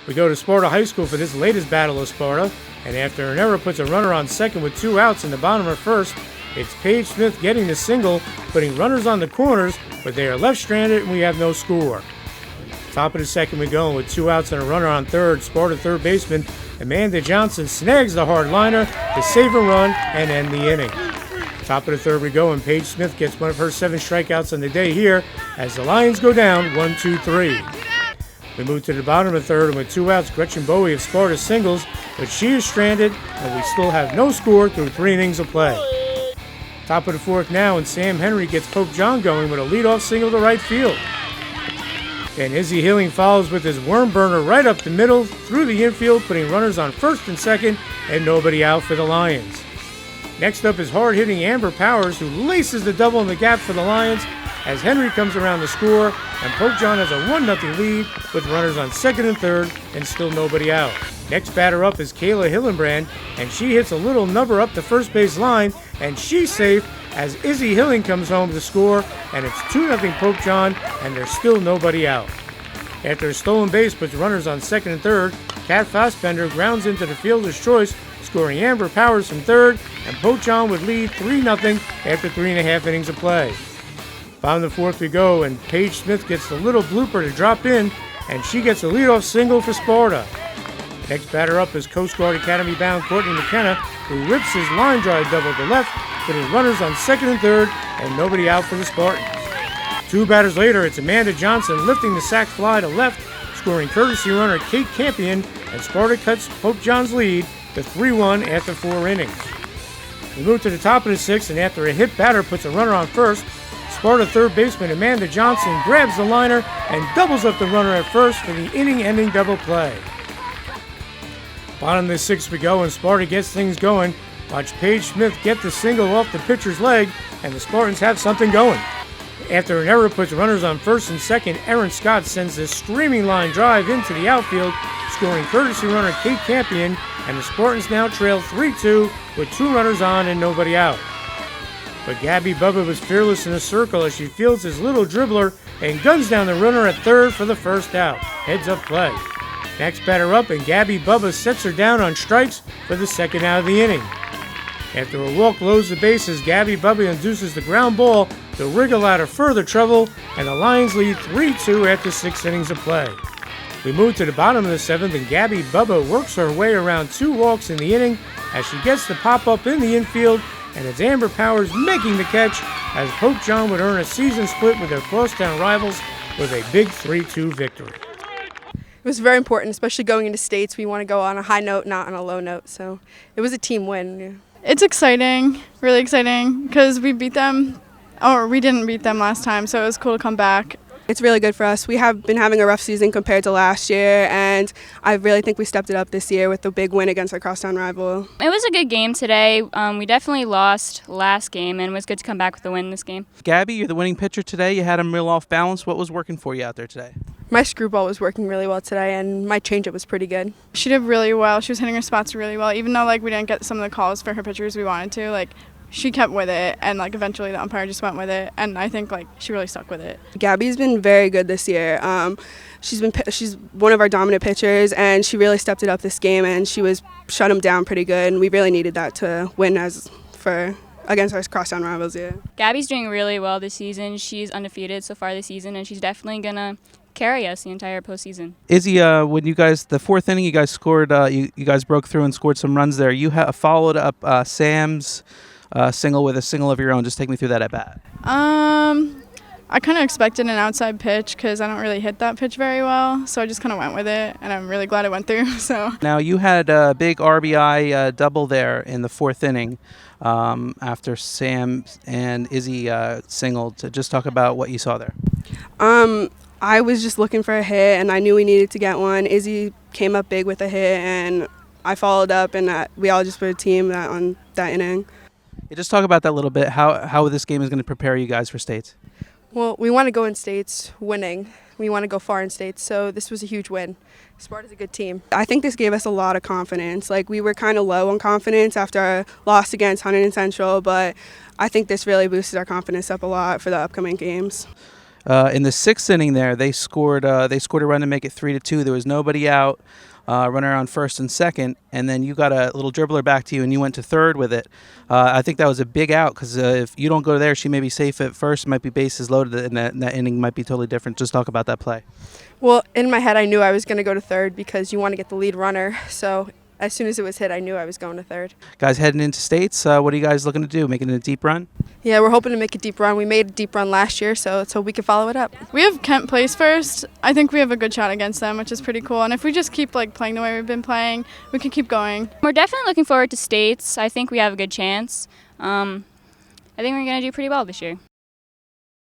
We go to Sparta High School for this latest battle of Sparta, and after an error puts a runner on second with 2 outs in the bottom of first, it's Paige Smith getting the single, putting runners on the corners, but they are left stranded and we have no score. Top of the second we go, and with 2 outs and a runner on third, Sparta third baseman Amanda Johnson snags the hard liner to save a run and end the inning. Top of the third we go, and Paige Smith gets one of her 7 strikeouts on the day here as the Lions go down 1-2-3. We move to the bottom of the third, and with 2 outs, Gretchen Bowie of Sparta singles, but she is stranded, and we still have no score through 3 innings of play. Top of the fourth now, and Sam Henry gets Pope John going with a leadoff single to right field. And Izzy Hilling follows with his worm burner right up the middle through the infield, putting runners on first and second, and nobody out for the Lions. Next up is hard-hitting Amber Powers, who laces the double in the gap for the Lions as Henry comes around to score, and Pope John has a 1-0 lead with runners on second and third and still nobody out. Next batter up is Kayla Hillenbrand, and she hits a little number up the first base line, and she's safe as Izzy Hilling comes home to score, and it's 2-0 Pope John, and there's still nobody out. After a stolen base puts runners on second and third, Kat Fassbender grounds into the fielder's choice, scoring Amber Powers from third, and Pope John would lead 3-0 after 3.5 innings of play. Bottom of the fourth we go, and Paige Smith gets the little blooper to drop in, and she gets a leadoff single for Sparta. Next batter up is Coast Guard Academy bound Courtney McKenna, who rips his line drive double to left, putting runners on second and third, and nobody out for the Spartans. 2 batters later, it's Amanda Johnson lifting the sac fly to left, scoring courtesy runner Kate Campion, and Sparta cuts Pope John's lead to 3-1 after 4 innings. We move to the top of the sixth, and after a hit batter puts a runner on first, Sparta third baseman Amanda Johnson grabs the liner and doubles up the runner at first for the inning-ending double play. Bottom of the sixth we go, and Sparta gets things going. Watch Paige Smith get the single off the pitcher's leg, and the Spartans have something going. After an error puts runners on first and second, Erin Scott sends this streaming line drive into the outfield, scoring courtesy runner Kate Campion, and the Spartans now trail 3-2 with 2 runners on and nobody out. But Gabby Bubba was fearless in the circle as she fields his little dribbler and guns down the runner at third for the first out. Heads up play. Next batter up, and Gabby Bubba sets her down on strikes for the second out of the inning. After a walk loads the bases, Gabby Bubba induces the ground ball to wriggle out of further trouble, and the Lions lead 3-2 after 6 innings of play. We move to the bottom of the seventh, and Gabby Bubba works her way around 2 walks in the inning as she gets the pop-up in the infield, and it's Amber Powers making the catch as Pope John would earn a season split with their crosstown rivals with a big 3-2 victory. It was very important, especially going into states. We want to go on a high note, not on a low note. So it was a team win. Yeah. It's exciting, really exciting, because we beat them, or we didn't beat them last time, so it was cool to come back. It's really good for us. We have been having a rough season compared to last year, and I really think we stepped it up this year with the big win against our crosstown rival. It was a good game today. We definitely lost last game, and it was good to come back with a win this game. Gabby, you're the winning pitcher today. You had him real off balance. What was working for you out there today? My screwball was working really well today, and my changeup was pretty good. She did really well. She was hitting her spots really well, even though we didn't get some of the calls for her pitchers we wanted to. She kept with it, and eventually the umpire just went with it, and I think she really stuck with it. Gabby's been very good this year. She's one of our dominant pitchers, and she really stepped it up this game, and she shut them down pretty good, and we really needed that to win against our crosstown rivals. Yeah. Gabby's doing really well this season. She's undefeated so far this season, and she's definitely gonna carry us the entire postseason. Izzy, when you guys, the 4th inning, you guys scored. You guys broke through and scored some runs there. You followed up Sam's single with a single of your own. Just take me through that at bat. I kind of expected an outside pitch because I don't really hit that pitch very well, so I just kind of went with it, and I'm really glad it went through. So now you had a big RBI double there in the 4th inning after Sam and Izzy singled. To just talk about what you saw there. I was just looking for a hit, and I knew we needed to get one. Izzy came up big with a hit, and I followed up, and we all just were a team on that inning. Yeah, just talk about that a little bit, how this game is going to prepare you guys for states. Well, we want to go in states winning. We want to go far in states, so this was a huge win. Sparta's a good team. I think this gave us a lot of confidence. We were kind of low on confidence after our loss against Huntington Central, but I think this really boosted our confidence up a lot for the upcoming games. In the 6th inning there, they scored a run to make it 3-2. There was nobody out, runner on first and second, and then you got a little dribbler back to you, and you went to third with it. I think that was a big out because if you don't go there, she may be safe at first, might be bases loaded, and that inning might be totally different. Just talk about that play. Well, in my head, I knew I was going to go to third because you want to get the lead runner. So as soon as it was hit, I knew I was going to third. Guys heading into states, what are you guys looking to do? Making a deep run? Yeah, we're hoping to make a deep run. We made a deep run last year, so let's hope we can follow it up. We have Kent place first. I think we have a good shot against them, which is pretty cool. And if we just keep like playing the way we've been playing, we can keep going. We're definitely looking forward to states. I think we have a good chance. I think we're going to do pretty well this year.